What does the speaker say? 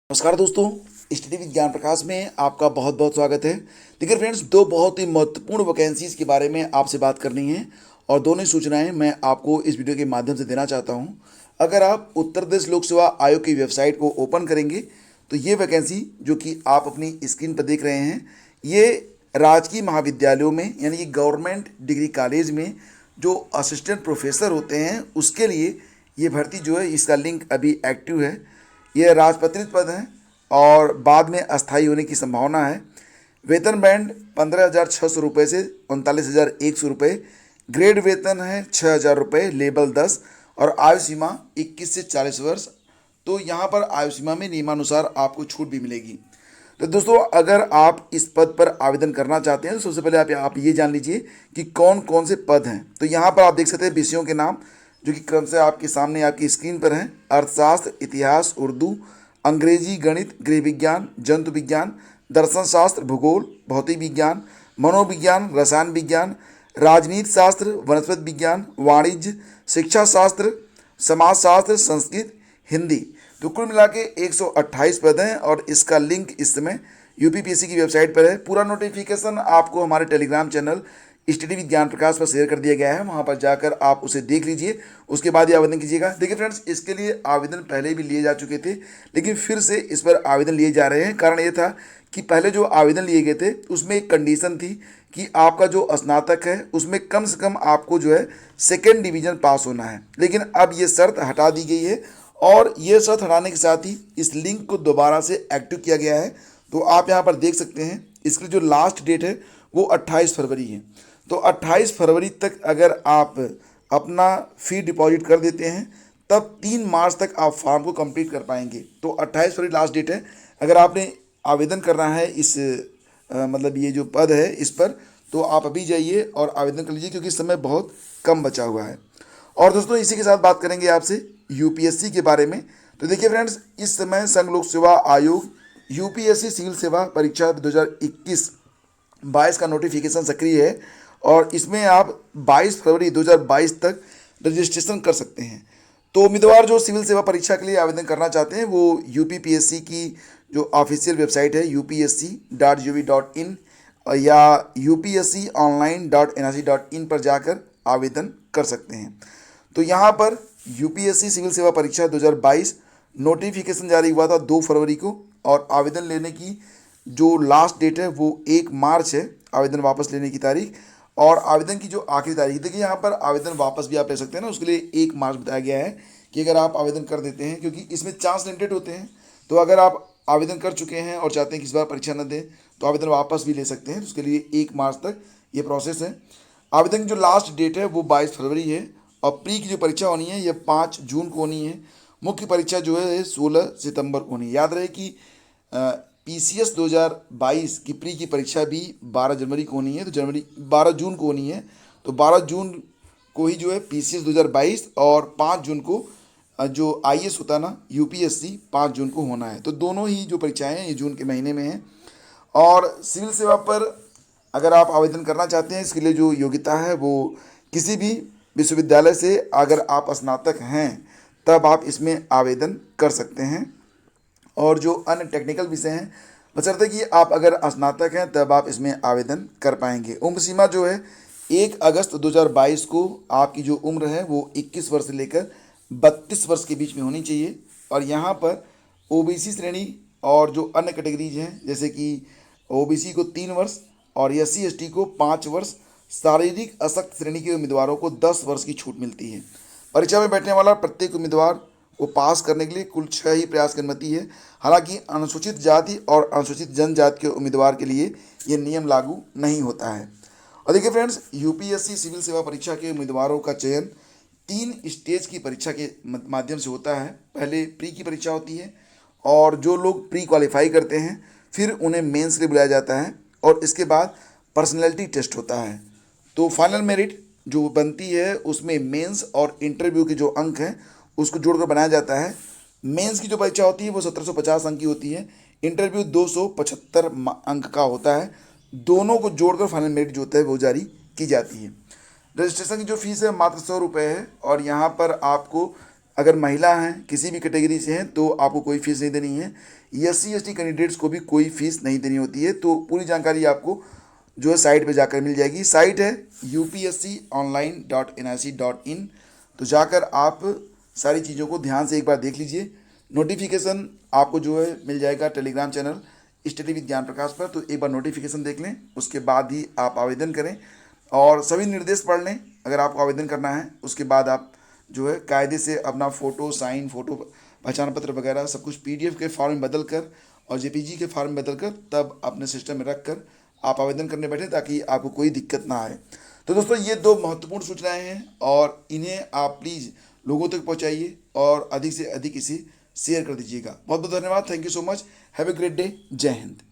नमस्कार दोस्तों, study with ज्ञान प्रकाश में आपका बहुत बहुत स्वागत है। देखिए फ्रेंड्स, दो बहुत ही महत्वपूर्ण वैकेंसीज के बारे में आपसे बात करनी है और दोनों ही सूचनाएं मैं आपको इस वीडियो के माध्यम से देना चाहता हूं। अगर आप उत्तर प्रदेश लोक सेवा आयोग की वेबसाइट को ओपन करेंगे तो ये वैकेंसी जो कि आप अपनी स्क्रीन पर देख रहे हैं, ये राजकीय महाविद्यालयों में यानी कि गवर्नमेंट डिग्री कॉलेज में जो असिस्टेंट प्रोफेसर होते हैं उसके लिए ये भर्ती जो है, इसका लिंक अभी एक्टिव है। ये राजपत्रित पद हैं और बाद में अस्थायी होने की संभावना है। वेतन बैंड 15,600 रुपये से 39,100 रुपये, ग्रेड वेतन है 6,000 रुपये, लेवल 10 और आयु सीमा 21 से 40 वर्ष। तो यहाँ पर आयु सीमा में नियमानुसार आपको छूट भी मिलेगी। तो दोस्तों, अगर आप इस पद पर आवेदन करना चाहते हैं तो सबसे पहले आप ये जान लीजिए कि कौन कौन से पद हैं। तो यहाँ पर आप देख सकते हैं विषयों के नाम जो कि क्रम से आपके सामने आपकी स्क्रीन पर हैं। अर्थशास्त्र, इतिहास, उर्दू, अंग्रेजी, गणित, गृह विज्ञान, जंतु विज्ञान, दर्शन शास्त्र, भूगोल, भौतिक विज्ञान, मनोविज्ञान, रसायन विज्ञान, राजनीति शास्त्र, वनस्पति विज्ञान, वाणिज्य, शिक्षा शास्त्र, समाजशास्त्र, संस्कृत, हिंदी। तो कुल मिला के 128 पद हैं और इसका लिंक इस समय यूपीपीएससी की वेबसाइट पर है। पूरा नोटिफिकेशन आपको हमारे टेलीग्राम चैनल स्टडी विद ज्ञान प्रकाश पर शेयर कर दिया गया है, वहाँ पर जाकर आप उसे देख लीजिए, उसके बाद ही आवेदन कीजिएगा। देखिए फ्रेंड्स, इसके लिए आवेदन पहले भी लिए जा चुके थे, लेकिन फिर से इस पर आवेदन लिए जा रहे हैं। कारण ये था कि पहले जो आवेदन लिए गए थे उसमें एक कंडीशन थी कि आपका जो स्नातक है उसमें कम से कम आपको जो है सेकेंड डिवीज़न पास होना है। लेकिन अब ये शर्त हटा दी गई है और ये शर्त हटाने के साथ ही इस लिंक को दोबारा से एक्टिव किया गया है। तो आप यहाँ पर देख सकते हैं, इसकी जो लास्ट डेट है वो 28 फरवरी है। तो 28 फरवरी तक अगर आप अपना फ़ी डिपॉजिट कर देते हैं तब 3 मार्च तक आप फॉर्म को कंप्लीट कर पाएंगे। तो 28 फरवरी लास्ट डेट है। अगर आपने आवेदन करना है इस मतलब ये जो पद है इस पर, तो आप अभी जाइए और आवेदन कर लीजिए क्योंकि समय बहुत कम बचा हुआ है। और दोस्तों, इसी के साथ बात करेंगे आपसे यूपीएससी के बारे में। तो देखिए फ्रेंड्स, इस समय संघ लोक सेवा आयोग यूपीएससी सिविल सेवा परीक्षा 2021-22 का नोटिफिकेशन सक्रिय है और इसमें आप 22 फरवरी 2022 तक रजिस्ट्रेशन कर सकते हैं। तो उम्मीदवार जो सिविल सेवा परीक्षा के लिए आवेदन करना चाहते हैं वो यूपीपीएससी की जो ऑफिशियल वेबसाइट है upsc.gov.in या upsconline.nic.in पर जाकर आवेदन कर सकते हैं। तो यहाँ पर यूपीएससी सिविल सेवा परीक्षा 2022 नोटिफिकेशन जारी हुआ था 2 फरवरी को और आवेदन लेने की जो लास्ट डेट है वो 1 मार्च है, आवेदन वापस लेने की तारीख। और आवेदन की जो आखिरी तारीख, देखिए यहाँ पर आवेदन वापस भी आप ले सकते हैं ना, उसके लिए 1 मार्च बताया गया है कि अगर आप आवेदन कर देते हैं, क्योंकि इसमें चांस लिमिटेड होते हैं। तो अगर आप आवेदन कर चुके हैं और चाहते हैं कि इस बार परीक्षा न दें तो आवेदन वापस भी ले सकते हैं। उसके लिए 1 मार्च तक ये प्रोसेस है। आवेदन की जो लास्ट डेट है वो 22 फरवरी है और प्री की जो परीक्षा होनी है ये 5 जून को होनी है। मुख्य परीक्षा जो है 16 सितंबर को होनी है। याद रहे कि पीसीएस 2022 की प्री की परीक्षा भी 12 जनवरी को होनी है, तो 12 जून को होनी है। तो 12 जून को ही जो है पीसीएस 2022 और 5 जून को जो आईएएस होता है ना यूपीएससी 5 जून को होना है। तो दोनों ही जो परीक्षाएं हैं ये जून के महीने में हैं। और सिविल सेवा पर अगर आप आवेदन करना चाहते हैं, इसके लिए जो योग्यता है वो किसी भी विश्वविद्यालय से अगर आप स्नातक हैं तब आप इसमें आवेदन कर सकते हैं। और जो अन्य टेक्निकल विषय हैं, बशर्ते कि आप अगर स्नातक हैं तब आप इसमें आवेदन कर पाएंगे। उम्र सीमा जो है 1 अगस्त 2022 को आपकी जो उम्र है वो 21 वर्ष से लेकर 32 वर्ष के बीच में होनी चाहिए। और यहाँ पर ओबीसी श्रेणी और जो अन्य कैटेगरीज हैं जैसे कि ओबीसी को 3 वर्ष और एससी एसटी को 5 वर्ष, शारीरिक अशक्त श्रेणी के उम्मीदवारों को 10 वर्ष की छूट मिलती है। परीक्षा में बैठने वाला प्रत्येक उम्मीदवार को पास करने के लिए कुल 6 ही प्रयास की अनुमति है। हालांकि अनुसूचित जाति और अनुसूचित जनजाति के उम्मीदवार के लिए ये नियम लागू नहीं होता है। और देखिए फ्रेंड्स, यूपीएससी सिविल सेवा परीक्षा के उम्मीदवारों का चयन 3 स्टेज की परीक्षा के माध्यम से होता है। पहले प्री की परीक्षा होती है और जो लोग प्री क्वालिफाई करते हैं फिर उन्हें मेंस के लिए बुलाया जाता है और इसके बाद पर्सनैलिटी टेस्ट होता है। तो फाइनल मेरिट जो बनती है उसमें मेंस और इंटरव्यू के जो अंक हैं उसको जोड़कर बनाया जाता है। मेंस की जो परीक्षा होती है वो 1750 अंक की होती है, इंटरव्यू 275 अंक का होता है। दोनों को जोड़कर फाइनल मेरिट जो होता है वो जारी की जाती है। रजिस्ट्रेशन की जो फीस है मात्र 100 रुपये है और यहाँ पर आपको अगर महिला हैं, किसी भी कैटेगरी से हैं, तो आपको कोई फीस नहीं देनी है। SC ST कैंडिडेट्स को भी कोई फीस नहीं देनी होती है। तो पूरी जानकारी आपको जो है साइट पे जाकर मिल जाएगी। साइट है upsconline.nic.in। तो जाकर आप सारी चीज़ों को ध्यान से एक बार देख लीजिए। नोटिफिकेशन आपको जो है मिल जाएगा टेलीग्राम चैनल स्टडी विद ज्ञान प्रकाश पर। तो एक बार नोटिफिकेशन देख लें, उसके बाद ही आप आवेदन करें और सभी निर्देश पढ़ लें अगर आपको आवेदन करना है। उसके बाद आप जो है कायदे से अपना फ़ोटो, साइन, फ़ोटो, पहचान पत्र वगैरह सब कुछ PDF के फॉर्म में बदल कर और JPG के फॉर्म में बदल कर तब अपने सिस्टम में रख कर आप आवेदन करने बैठे, ताकि आपको कोई दिक्कत ना आए। तो दोस्तों, ये 2 महत्वपूर्ण सूचनाएं हैं और इन्हें आप प्लीज़ लोगों तक पहुंचाइए और अधिक से अधिक इसे शेयर कर दीजिएगा। बहुत बहुत धन्यवाद। Thank you so much. Have a great day. जय हिंद।